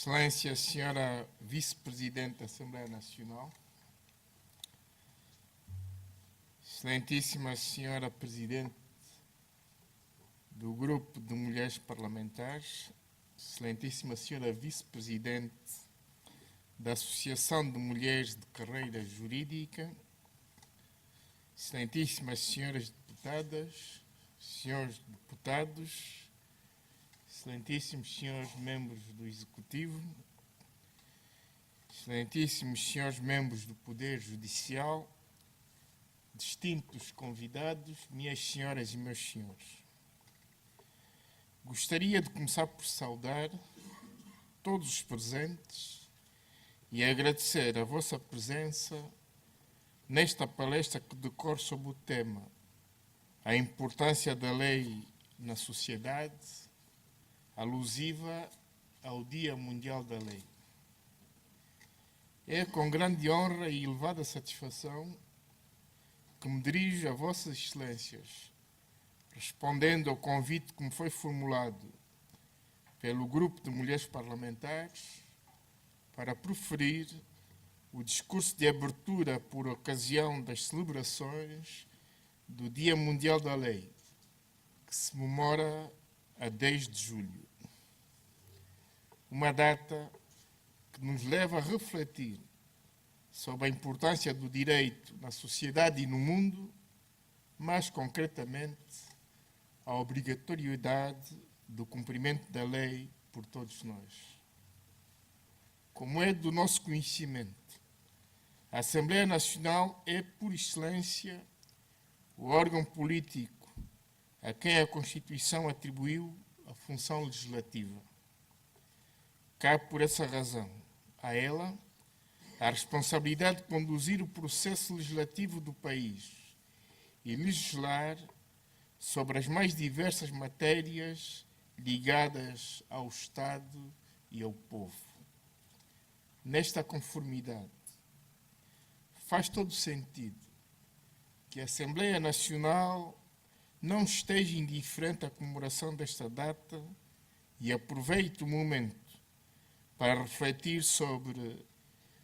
Excelência, Senhora Vice-Presidente da Assembleia Nacional, Excelentíssima Senhora Presidente do Grupo de Mulheres Parlamentares, Excelentíssima Senhora Vice-Presidente da Associação de Mulheres de Carreira Jurídica, Excelentíssimas Senhoras Deputadas, Senhores Deputados, Excelentíssimos Senhores Membros do Executivo, Excelentíssimos Senhores Membros do Poder Judicial, distintos convidados, minhas senhoras e meus senhores. Gostaria de começar por saudar todos os presentes e agradecer a vossa presença nesta palestra que decorre sobre o tema A Importância da Lei na Sociedade, alusiva ao Dia Mundial da Lei. É com grande honra e elevada satisfação que me dirijo a vossas excelências, respondendo ao convite que me foi formulado pelo Grupo de Mulheres Parlamentares para proferir o discurso de abertura por ocasião das celebrações do Dia Mundial da Lei, que se comemora a 10 de julho. Uma data que nos leva a refletir sobre a importância do direito na sociedade e no mundo, mais concretamente a obrigatoriedade do cumprimento da lei por todos nós. Como é do nosso conhecimento, a Assembleia Nacional é, por excelência, o órgão político a quem a Constituição atribuiu a função legislativa. Cabe, por essa razão, a ela a responsabilidade de conduzir o processo legislativo do país e legislar sobre as mais diversas matérias ligadas ao Estado e ao povo. Nesta conformidade, faz todo sentido que a Assembleia Nacional não esteja indiferente à comemoração desta data e aproveite o momento para refletir sobre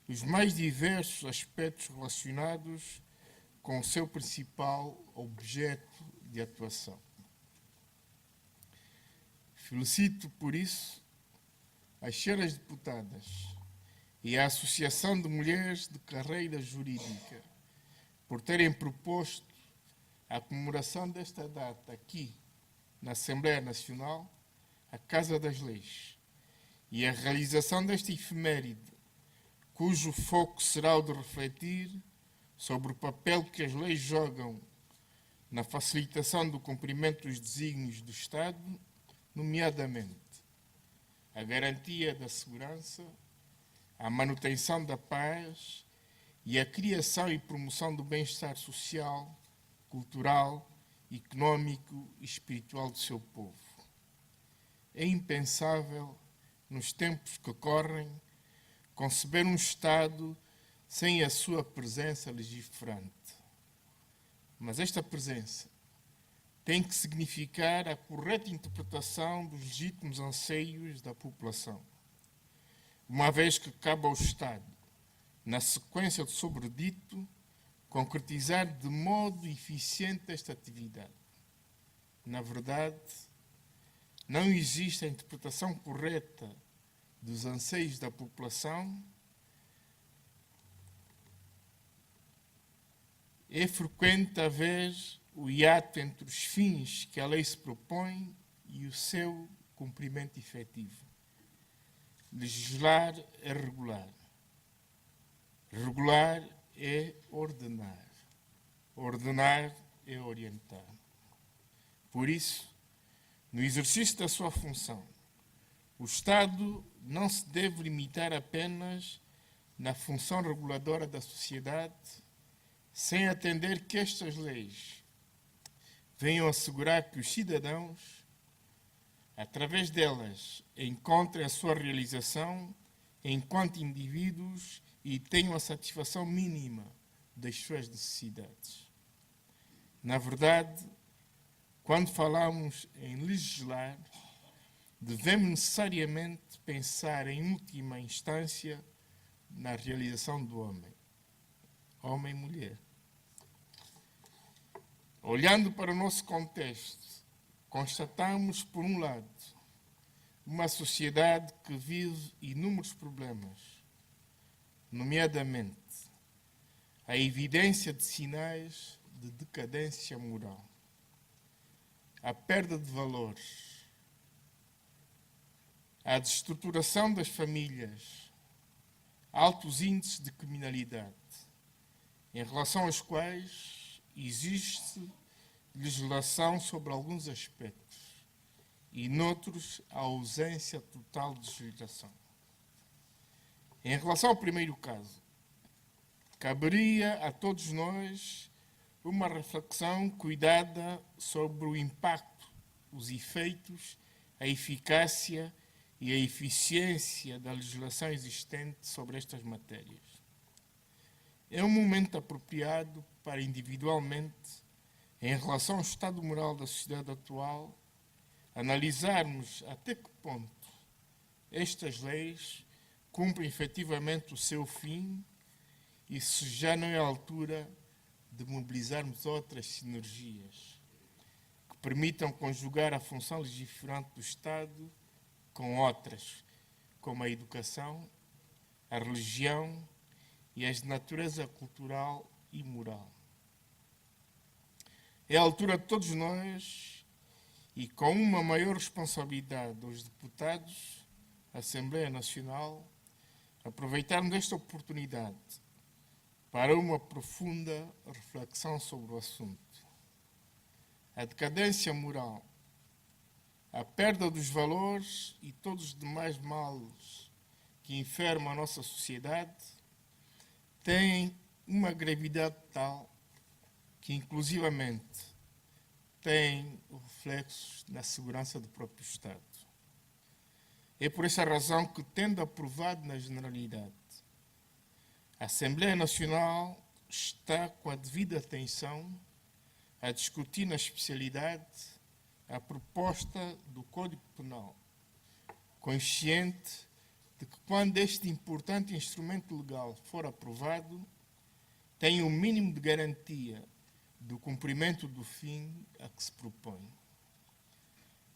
os mais diversos aspectos relacionados com o seu principal objeto de atuação. Felicito, por isso, as senhoras deputadas e a Associação de Mulheres de Carreira Jurídica por terem proposto a comemoração desta data aqui na Assembleia Nacional, a Casa das Leis, e a realização desta efeméride, cujo foco será o de refletir sobre o papel que as leis jogam na facilitação do cumprimento dos desígnios do Estado, nomeadamente a garantia da segurança, a manutenção da paz e a criação e promoção do bem-estar social, cultural, económico e espiritual do seu povo. É impensável, nos tempos que correm, conceber um Estado sem a sua presença legiferante. Mas esta presença tem que significar a correta interpretação dos legítimos anseios da população, uma vez que cabe ao Estado, na sequência do sobredito, concretizar de modo eficiente esta atividade. Na verdade, não existe a interpretação correta dos anseios da população. É frequente haver o hiato entre os fins que a lei se propõe e o seu cumprimento efetivo. Legislar é regular. Regular é ordenar. Ordenar é orientar. Por isso, no exercício da sua função, o Estado não se deve limitar apenas na função reguladora da sociedade, sem atender que estas leis venham assegurar que os cidadãos, através delas, encontrem a sua realização enquanto indivíduos e tenham a satisfação mínima das suas necessidades. Na verdade, quando falamos em legislar, devemos necessariamente pensar em última instância na realização do homem, homem e mulher. Olhando para o nosso contexto, constatamos, por um lado, uma sociedade que vive inúmeros problemas, nomeadamente a evidência de sinais de decadência moral, a perda de valores, a desestruturação das famílias, altos índices de criminalidade, em relação aos quais existe legislação sobre alguns aspectos e, noutros, a ausência total de legislação. Em relação ao primeiro caso, caberia a todos nós uma reflexão cuidada sobre o impacto, os efeitos, a eficácia e a eficiência da legislação existente sobre estas matérias. É um momento apropriado para, individualmente, em relação ao estado moral da sociedade atual, analisarmos até que ponto estas leis cumprem efetivamente o seu fim e se já não é a altura de mobilizarmos outras sinergias que permitam conjugar a função legiferante do Estado com outras, como a educação, a religião e as de natureza cultural e moral. É a altura de todos nós, e com uma maior responsabilidade dos deputados da Assembleia Nacional, aproveitarmos esta oportunidade para uma profunda reflexão sobre o assunto. A decadência moral, a perda dos valores e todos os demais males que enfermam a nossa sociedade têm uma gravidade tal que, inclusivamente, têm reflexos na segurança do próprio Estado. É por essa razão que, tendo aprovado na generalidade, a Assembleia Nacional está com a devida atenção a discutir na especialidade a proposta do Código Penal, consciente de que, quando este importante instrumento legal for aprovado, tem o mínimo de garantia do cumprimento do fim a que se propõe.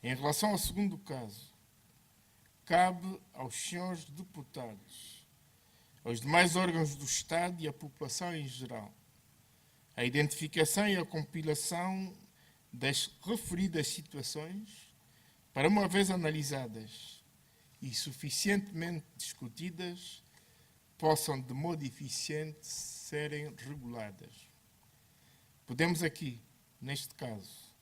Em relação ao segundo caso, cabe aos senhores deputados, aos demais órgãos do Estado e à população em geral, a identificação e a compilação das referidas situações, para, uma vez analisadas e suficientemente discutidas, possam de modo eficiente serem reguladas. Podemos aqui, neste caso,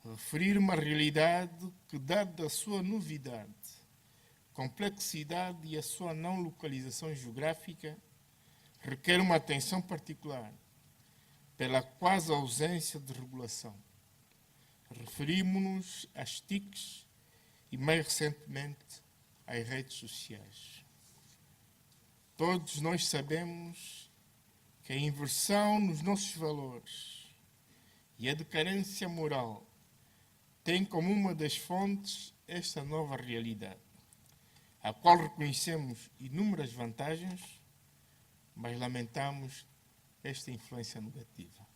referir uma realidade que, dada a sua novidade, complexidade e a sua não localização geográfica, requer uma atenção particular pela quase ausência de regulação. Referimos-nos às TICs e, mais recentemente, às redes sociais. Todos nós sabemos que a inversão nos nossos valores e a decadência moral têm como uma das fontes esta nova realidade, a qual reconhecemos inúmeras vantagens, mas lamentamos esta influência negativa.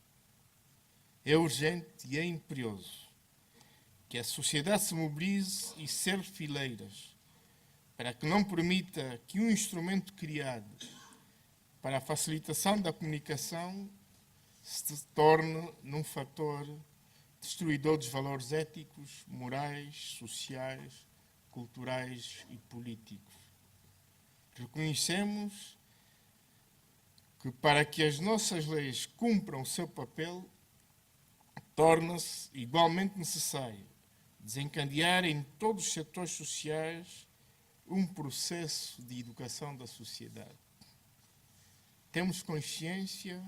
É urgente e é imperioso que a sociedade se mobilize e cerre fileiras para que não permita que um instrumento criado para a facilitação da comunicação se torne num fator destruidor dos valores éticos, morais, sociais, culturais e políticos. Reconhecemos que, para que as nossas leis cumpram o seu papel, torna-se igualmente necessário desencadear em todos os setores sociais um processo de educação da sociedade. Temos consciência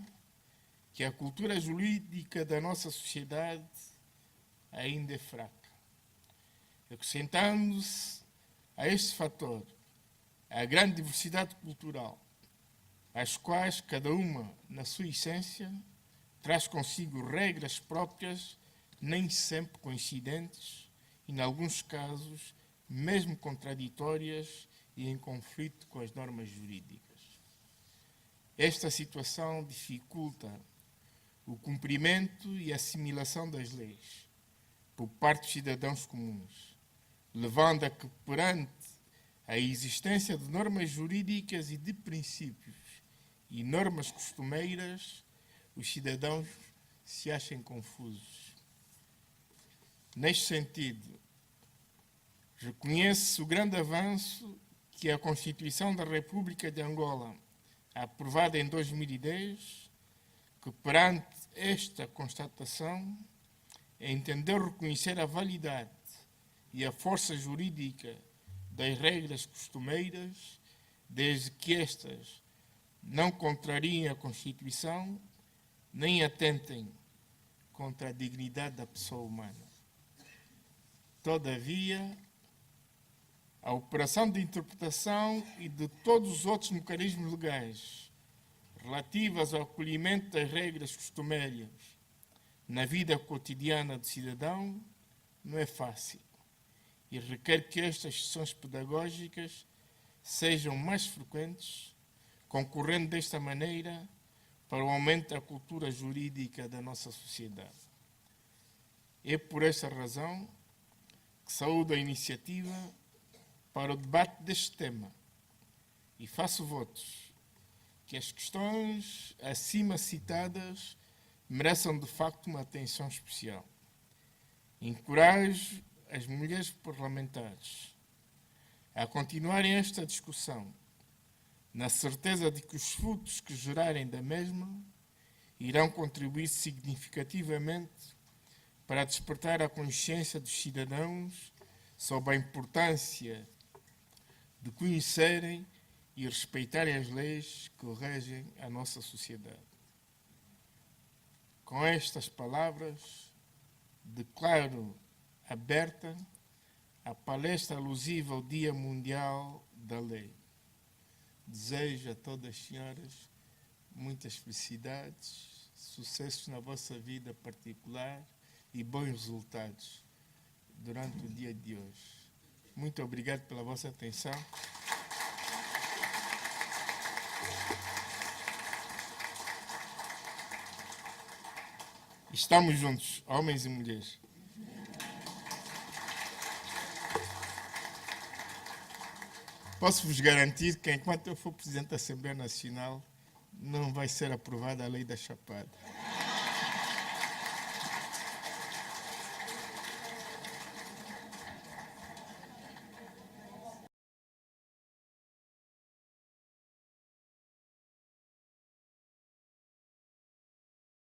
que a cultura jurídica da nossa sociedade ainda é fraca. Acrescentando-se a este fator a grande diversidade cultural, às quais cada uma, na sua essência, traz consigo regras próprias, nem sempre coincidentes, e, em alguns casos, mesmo contraditórias e em conflito com as normas jurídicas. Esta situação dificulta o cumprimento e assimilação das leis por parte dos cidadãos comuns, levando a que, perante a existência de normas jurídicas e de princípios e normas costumeiras, os cidadãos se achem confusos. Neste sentido, reconhece-se o grande avanço que a Constituição da República de Angola, aprovada em 2010, que perante esta constatação entendeu reconhecer a validade e a força jurídica das regras costumeiras, desde que estas não contrariem a Constituição nem atentem contra a dignidade da pessoa humana. Todavia, a operação de interpretação e de todos os outros mecanismos legais relativas ao acolhimento das regras costumeiras na vida cotidiana do cidadão não é fácil e requer que estas sessões pedagógicas sejam mais frequentes, concorrendo desta maneira para o aumento da cultura jurídica da nossa sociedade. É por esta razão que saúdo a iniciativa para o debate deste tema e faço votos que as questões acima citadas mereçam de facto uma atenção especial. Encorajo as mulheres parlamentares a continuarem esta discussão, na certeza de que os frutos que gerarem da mesma irão contribuir significativamente para despertar a consciência dos cidadãos sobre a importância de conhecerem e respeitarem as leis que regem a nossa sociedade. Com estas palavras, declaro aberta a palestra alusiva ao Dia Mundial da Lei. Desejo a todas as senhoras muitas felicidades, sucessos na vossa vida particular e bons resultados durante o dia de hoje. Muito obrigado pela vossa atenção. Estamos juntos, homens e mulheres. Posso-vos garantir que enquanto eu for Presidente da Assembleia Nacional, não vai ser aprovada a Lei da Chapada.